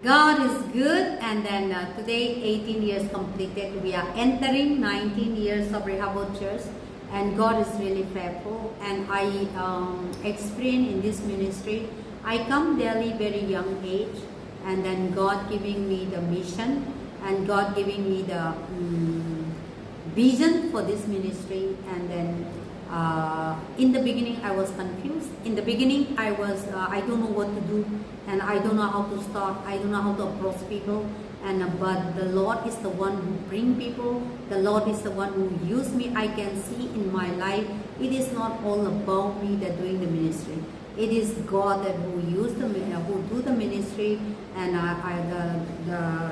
God is good, and then today 18 years completed. We are entering 19 years of Rehoboth Church, and God is really faithful. And I experience in this ministry, I come daily very young age, and then God giving me the mission, and God giving me the vision for this ministry. And then in the beginning I was confused. In the beginning I was I don't know what to do, and I don't know how to start. I don't know how to approach people. And but the Lord is the one who bring people. The Lord is the one who use me. I can see in my life it is not all about me that doing the ministry. It is God that who do the ministry, and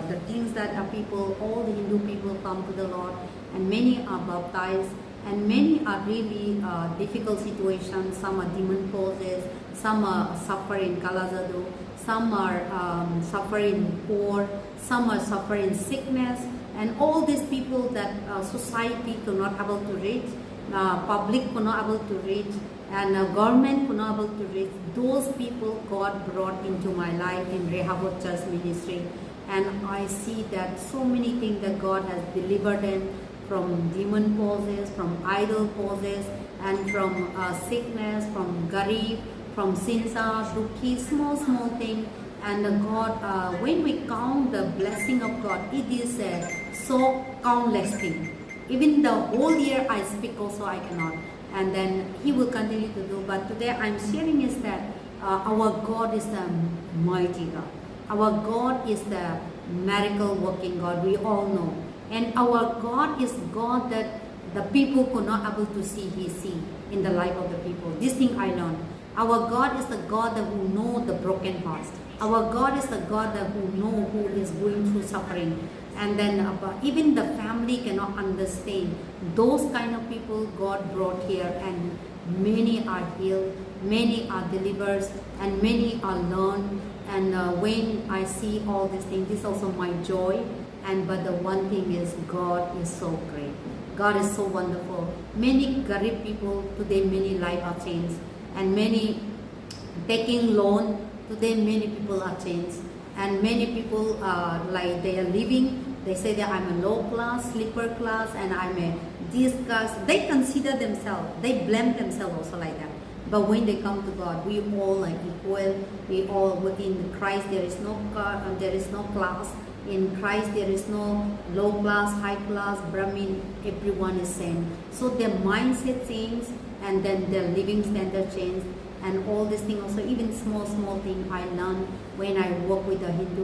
the things that are people, all the Hindu people come to the Lord, and many are baptized, and many are really difficult situations. Some are demon poses, some are suffering Kalazadu, some are suffering poor, some are suffering sickness, and all these people that society could not able to reach, public could not able to reach, and government could not able to reach. Those people God brought into my life in Rehoboth Church ministry, and I see that so many things that God has delivered them from demon poses, from idol poses, and from sickness, from garib, from sinsa, dukhi, small thing. And God, when we count the blessing of God, it is so countless thing. Even the whole year I speak also I cannot. And then He will continue to do. But today I'm sharing is that our God is the mighty God. Our God is the miracle working God. We all know. And our God is God that the people could not able to see. He see in the life of the people. This thing I learned. Our God is the God that who know the broken hearts. Our God is the God that who know who is going through suffering. And then even the family cannot understand. Those kind of people God brought here, and many are healed, many are delivered, and many are learned. And when I see all these things, this is also my joy. And but the one thing is God is so great. God is so wonderful. Many garib people today, many lives are changed, and many taking loan today, many people are changed, and many people are like they are living. They say that I'm a low class, sleeper class, and I'm a this class. They consider themselves. They blame themselves also like that. But when they come to God, we all are equal. We all in Christ. There is no class. In Christ there is no low class, high class, Brahmin. Everyone is same. So their mindset changes, and then their living standard changes, and all these things also. Even small thing I learned when I work with the Hindu